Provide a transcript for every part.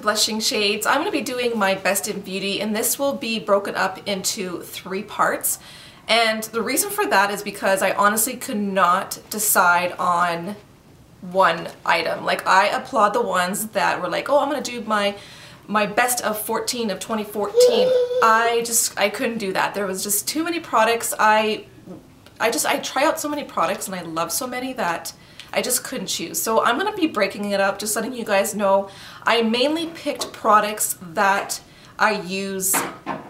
blushing shades. I'm going to be doing my best in beauty, and this will be broken up into 3 parts. And the reason for that is because I honestly could not decide on one item. Like, I applaud the ones that were like, oh, I'm going to do my best of 14 of 2014. I couldn't do that. There was just too many products. I try out so many products and I love so many that I just couldn't choose. So I'm going to be breaking it up, just letting you guys know. I mainly picked products that I use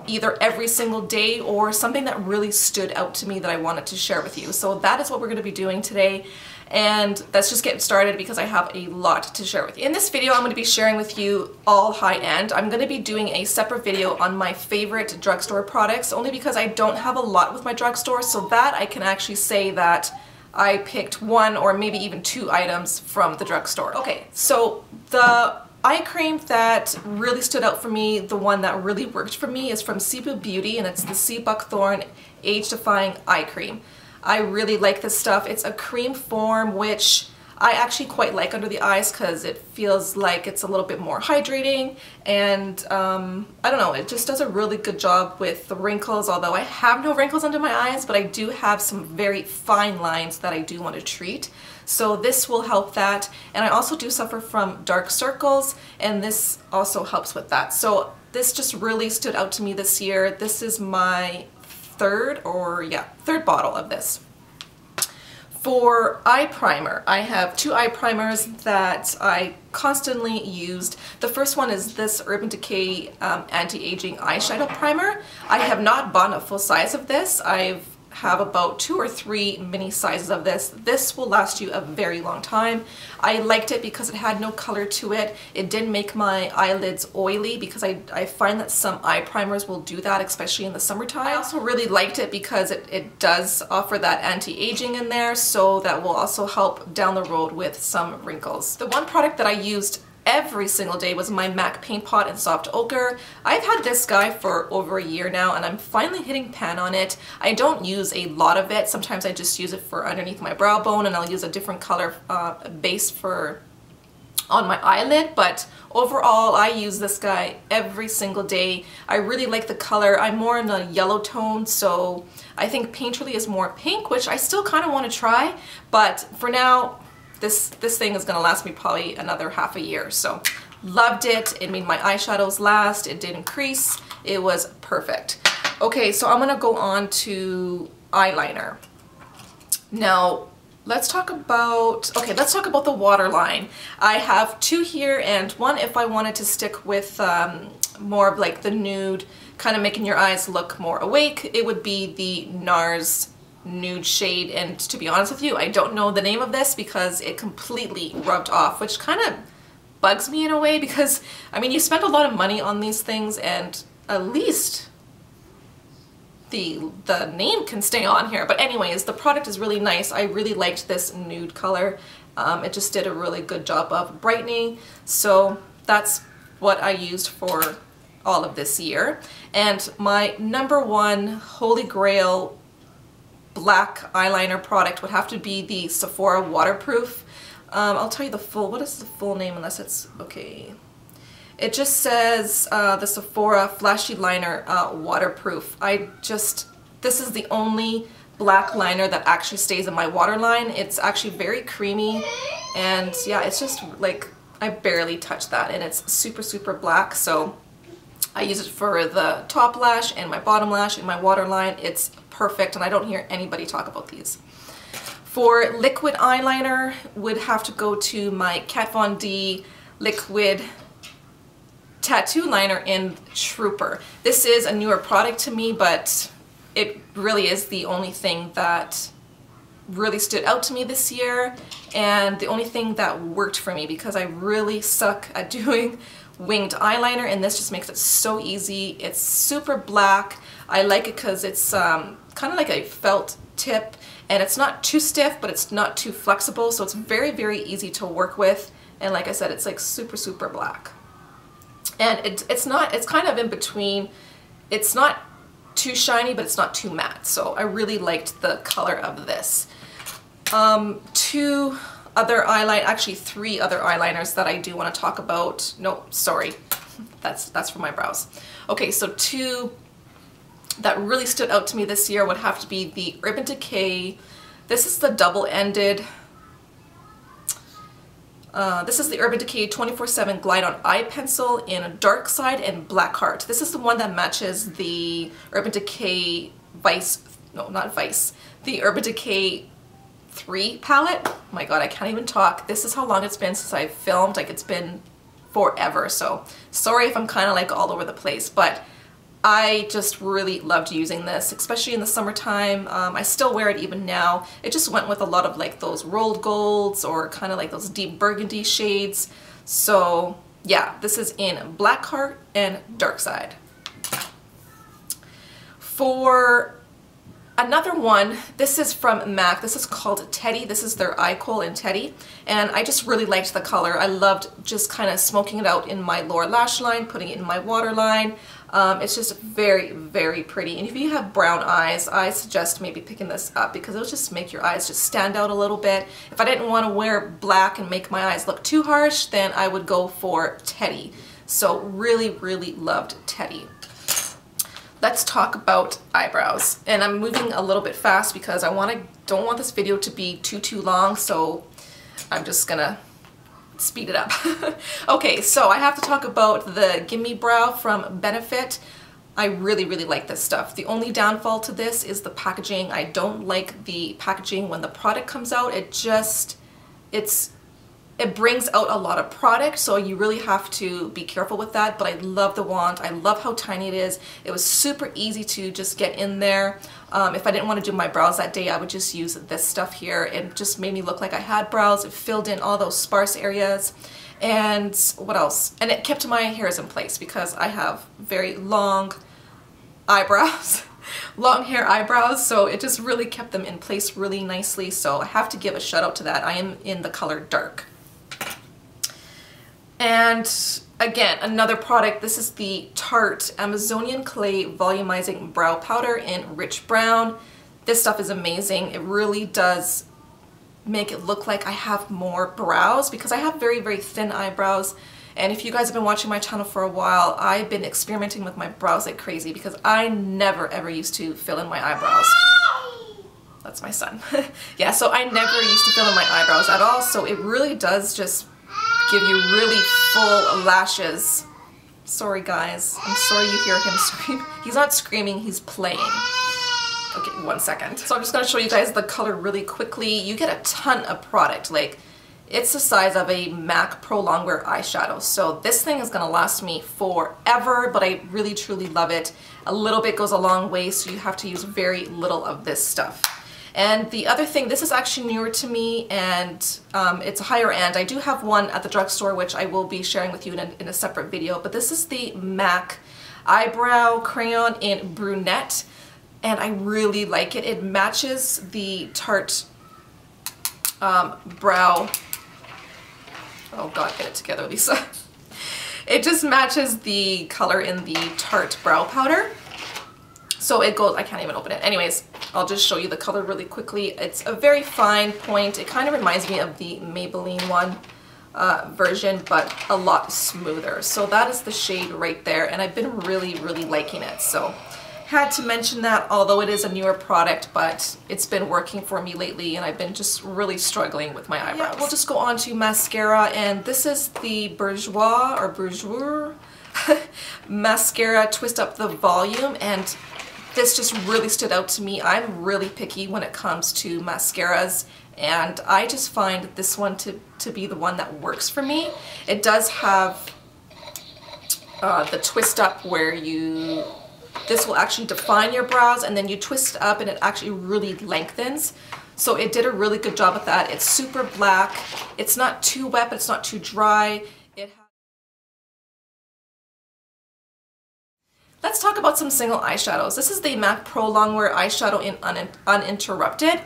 either every single day or something that really stood out to me that I wanted to share with you. So that is what we're going to be doing today. And let's just get started because I have a lot to share with you. In this video, I'm going to be sharing with you all high-end. I'm going to be doing a separate video on my favorite drugstore products, only because I don't have a lot with my drugstore, so that I can actually say that I picked 1 or maybe even 2 items from the drugstore. Okay, so the eye cream that really stood out for me, the one that really worked for me, is from Sibu Beauty, and it's the Seabuckthorn Age Defying Eye Cream. I really like this stuff. It's a cream form, which I actually quite like under the eyes because it feels like it's a little bit more hydrating, and I don't know, it just does a really good job with the wrinkles, although I have no wrinkles under my eyes, but I do have some very fine lines that I do want to treat. So this will help that, and I also do suffer from dark circles, and this also helps with that. So this just really stood out to me this year. This is my third bottle of this. For eye primer, I have 2 eye primers that I constantly used. The first one is this Urban Decay Anti-Aging Eyeshadow Primer. I have not bought a full size of this. I have about 2 or 3 mini sizes of this. This will last you a very long time. I liked it because it had no color to it. It didn't make my eyelids oily, because I find that some eye primers will do that, especially in the summertime. I also really liked it because it does offer that anti-aging in there, so that will also help down the road with some wrinkles. The one product that I used every single day was my MAC Paint Pot in Soft Ochre. I've had this guy for over a year now, and I'm finally hitting pan on it. I don't use a lot of it. Sometimes I just use it for underneath my brow bone, and I'll use a different color base on my eyelid, but overall I use this guy every single day. I really like the color. I'm more in a yellow tone, so I think Painterly is more pink, which I still kind of want to try, but for now this thing is going to last me probably another half a year. So loved it. It made my eyeshadows last. It didn't crease. It was perfect. Okay, so I'm going to go on to eyeliner. Now let's talk about the waterline. I have 2 here, and one if I wanted to stick with more of like the nude, kind of making your eyes look more awake, it would be the Nars Nude shade. And to be honest with you, I don't know the name of this because it completely rubbed off, which kind of bugs me in a way, because I mean, you spend a lot of money on these things, and at least the name can stay on here. But anyways, the product is really nice. I really liked this nude color. It just did a really good job of brightening. So that's what I used for all of this year. And my #1 holy grail black eyeliner product would have to be the Sephora Waterproof. I'll tell you what is the full name, unless it's, okay. It just says the Sephora Flashy Liner Waterproof. This is the only black liner that actually stays in my waterline. It's actually very creamy, and yeah, it's just like, I barely touch that, and it's super, super black. So I use it for the top lash and my bottom lash and my waterline. It's perfect, and I don't hear anybody talk about these. For liquid eyeliner, would have to go to my Kat Von D liquid tattoo liner in Trooper. This is a newer product to me, but it really is the only thing that really stood out to me this year, and the only thing that worked for me, because I really suck at doing winged eyeliner, and this just makes it so easy. It's super black. I like it because it's kind of like a felt tip, and it's not too stiff, but it's not too flexible, so it's very, very easy to work with. And like I said, it's like super, super black. And it's kind of in between. It's not too shiny, but it's not too matte, so I really liked the color of this. To other eyeliner, actually 3 other eyeliners that I do want to talk about. No, sorry, that's for my brows. Okay, so 2 that really stood out to me this year would have to be the Urban Decay. This is the double-ended. This is the Urban Decay 24/7 Glide On Eye Pencil in Dark Side and Black Heart. This is the one that matches the Urban Decay the Urban Decay 3 palette. Oh my god, I can't even talk. This is how long it's been since I've filmed. Like, it's been forever, so sorry if I'm kind of like all over the place, but I just really loved using this, especially in the summertime. I still wear it even now. It just went with a lot of like those rolled golds or kind of like those deep burgundy shades. So yeah, this is in Black Heart and Dark Side. For another one, this is from MAC. This is called Teddy. This is their Eye Kohl in Teddy. And I just really liked the color. I loved just kind of smoking it out in my lower lash line, putting it in my waterline. It's just very, very pretty. And if you have brown eyes, I suggest maybe picking this up because it'll just make your eyes just stand out a little bit. If I didn't want to wear black and make my eyes look too harsh, then I would go for Teddy. So really, really loved Teddy. Let's talk about eyebrows. And I'm moving a little bit fast because don't want this video to be too long, so I'm just gonna speed it up. Okay, so I have to talk about the Gimme Brow from Benefit. I really, really like this stuff. The only downfall to this is the packaging. I don't like the packaging when the product comes out. It brings out a lot of product, so you really have to be careful with that, but I love the wand. I love how tiny it is. It was super easy to just get in there. If I didn't want to do my brows that day, I would just use this stuff here. It just made me look like I had brows. It filled in all those sparse areas. And what else? And it kept my hairs in place because I have very long eyebrows. Long hair eyebrows, so it just really kept them in place really nicely. So I have to give a shout out to that. I am in the color Dark. And again, another product, this is the Tarte Amazonian Clay Volumizing Brow Powder in Rich Brown. This stuff is amazing. It really does make it look like I have more brows because I have very, very thin eyebrows. And if you guys have been watching my channel for a while, I've been experimenting with my brows like crazy because I never ever used to fill in my eyebrows. That's my son. Yeah, so I never used to fill in my eyebrows at all, so it really does just give you really full lashes. Sorry guys, I'm sorry you hear him scream. He's not screaming, he's playing. Okay, 1 second. So I'm just gonna show you guys the color really quickly. You get a ton of product. Like, it's the size of a MAC Pro Longwear eyeshadow. So this thing is gonna last me forever, but I really truly love it. A little bit goes a long way, so you have to use very little of this stuff. And the other thing, this is actually newer to me, and it's a higher end. I do have one at the drugstore, which I will be sharing with you in a separate video, but this is the MAC Eyebrow Crayon in Brunette, and I really like it. It matches the Tarte brow. Oh god, get it together, Lisa. It just matches the color in the Tarte brow powder. So it goes, I can't even open it. Anyways, I'll just show you the color really quickly. It's a very fine point. It kind of reminds me of the Maybelline one version, but a lot smoother. So that is the shade right there, and I've been really, really liking it. So had to mention that, although it is a newer product, but it's been working for me lately, and I've been just really struggling with my eyebrows. Yeah, we'll just go on to mascara, and this is the Bourjois or Bourjois mascara Twist Up the Volume, and this just really stood out to me. I'm really picky when it comes to mascaras, and I just find this one to be the one that works for me. It does have the twist up where this will actually define your brows, and then you twist up and it actually really lengthens. So it did a really good job with that. It's super black. It's not too wet, but it's not too dry. Let's talk about some single eyeshadows. This is the MAC Pro Longwear eyeshadow in Uninterrupted.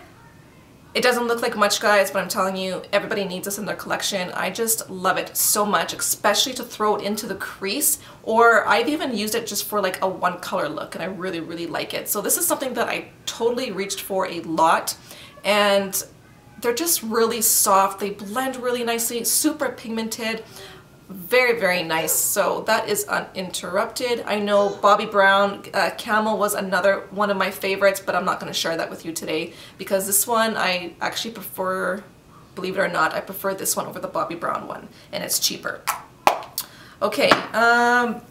It doesn't look like much, guys, but I'm telling you, everybody needs this in their collection. I just love it so much, especially to throw it into the crease, or I've even used it just for like a one color look, and I really, really like it. So this is something that I totally reached for a lot, and they're just really soft. They blend really nicely, super pigmented, very, very nice. So that is Uninterrupted. I know Bobbi Brown Camel was another one of my favorites, but I'm not going to share that with you today because this one I actually prefer, believe it or not, I prefer this one over the Bobbi Brown one, and it's cheaper. Okay,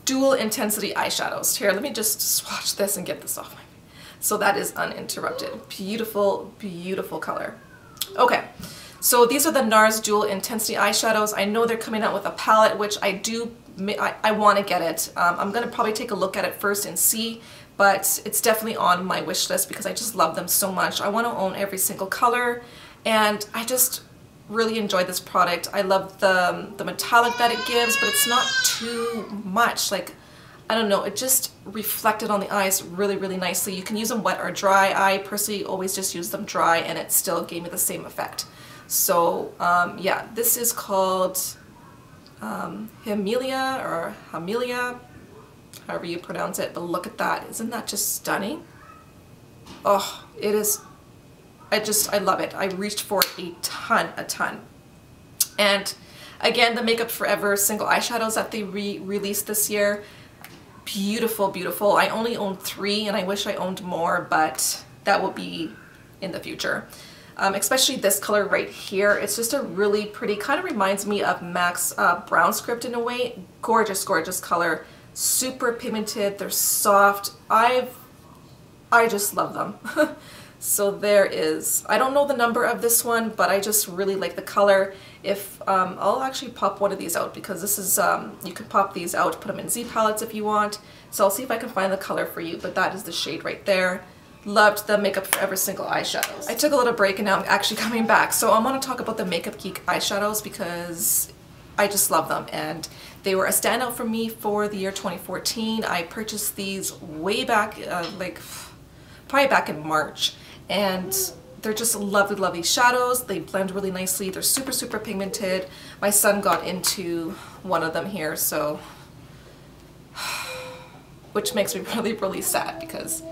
dual intensity eyeshadows. Here, let me just swatch this and get this off my face. So that is Uninterrupted. Beautiful, beautiful color. Okay, so these are the Nars dual intensity eyeshadows. I know they're coming out with a palette, which I want to get it. I'm going to probably take a look at it first and see, but it's definitely on my wish list because I just love them so much. I want to own every single color, and I just really enjoy this product. I love the metallic that it gives, but it's not too much. Like, I don't know, it just reflected on the eyes really, really nicely. You can use them wet or dry. I personally always just use them dry, and it still gave me the same effect. So yeah, this is called Himilia or Himilia, however you pronounce it, but look at that. Isn't that just stunning? Oh, it is. I love it. I reached for it a ton. And again, the Makeup Forever single eyeshadows that they released this year, beautiful, beautiful. I only own 3 and I wish I owned more, but that will be in the future. Especially this color right here. It's just a really pretty, kind of reminds me of MAC's Brown Script in a way. Gorgeous, gorgeous color. Super pigmented. They're soft. I just love them. So there is, I don't know the number of this one, but I just really like the color. If I'll actually pop one of these out because this is, you can pop these out, put them in Z palettes if you want. So I'll see if I can find the color for you, but that is the shade right there. Loved the Makeup Forever single eyeshadows. I took a little break and now I'm actually coming back. So I want to talk about the Makeup Geek eyeshadows because I just love them, and they were a standout for me for the year 2014. I purchased these way back, like probably back in March. And they're just lovely, lovely shadows. They blend really nicely. They're super, super pigmented. My son got into one of them here, so, which makes me really, really sad because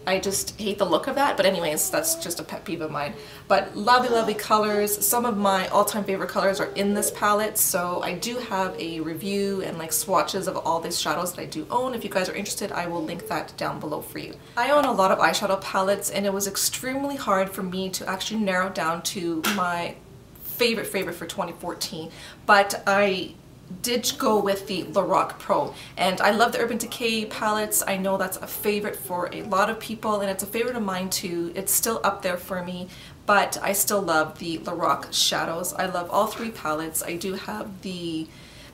I just hate the look of that. But anyways, that's just a pet peeve of mine. But lovely, lovely colors. Some of my all-time favorite colors are in this palette, so I do have a review and like swatches of all these shadows that I do own. If you guys are interested, I will link that down below for you. I own a lot of eyeshadow palettes, and it was extremely hard for me to actually narrow down to my favorite for 2014, but I did go with the Lorac Pro, and I love the Urban Decay palettes. I know that's a favorite for a lot of people, and it's a favorite of mine too. It's still up there for me, but I still love the Lorac shadows. I love all 3 palettes. I do have the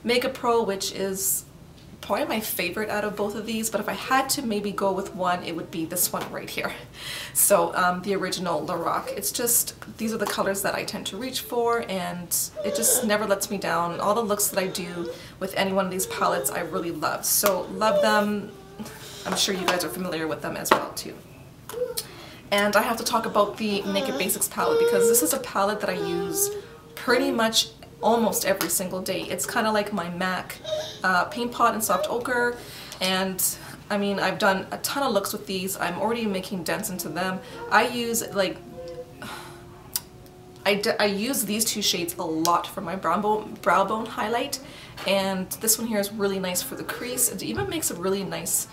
Makeup Pro, which is probably my favorite out of both of these, but if I had to maybe go with one, it would be this one right here. So the original Lorac. It's just, these are the colors that I tend to reach for, and it just never lets me down. All the looks that I do with any one of these palettes I really love. So love them. I'm sure you guys are familiar with them as well too. And I have to talk about the Naked Basics palette because this is a palette that I use pretty much almost every single day. It's kind of like my MAC Paint Pot and Soft Ochre, and I mean, I've done a ton of looks with these. I'm already making dents into them. I use like, I use these 2 shades a lot for my brow bone highlight, and this one here is really nice for the crease. It even makes a really nice,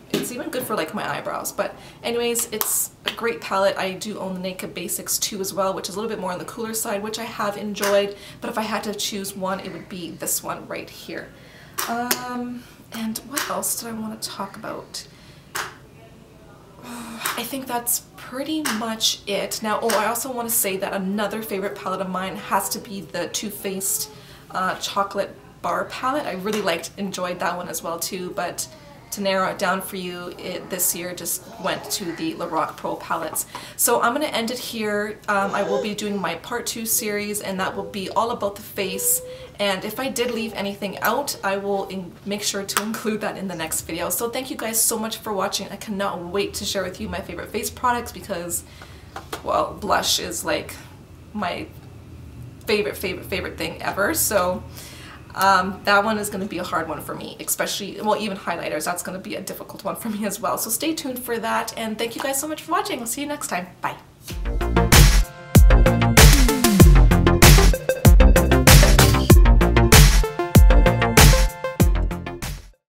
it's even good for like my eyebrows. But anyways, it's a great palette. I do own the Naked Basics 2 as well, which is a little bit more on the cooler side, which I have enjoyed, but if I had to choose one, it would be this one right here. And what else did I want to talk about? I think that's pretty much it. Now, oh, I also want to say that another favorite palette of mine has to be the Too Faced Chocolate Bar palette. I really enjoyed that one as well too, but to narrow it down for you, this year just went to the Lorac Pro palettes. So I'm going to end it here. I will be doing my part 2 series, and that will be all about the face. And if I did leave anything out, I will make sure to include that in the next video. So thank you guys so much for watching. I cannot wait to share with you my favorite face products because, well, blush is like my favorite thing ever. So that one is going to be a hard one for me, especially, well, even highlighters, that's going to be a difficult one for me as well. So stay tuned for that, and thank you guys so much for watching. I'll see you next time. Bye.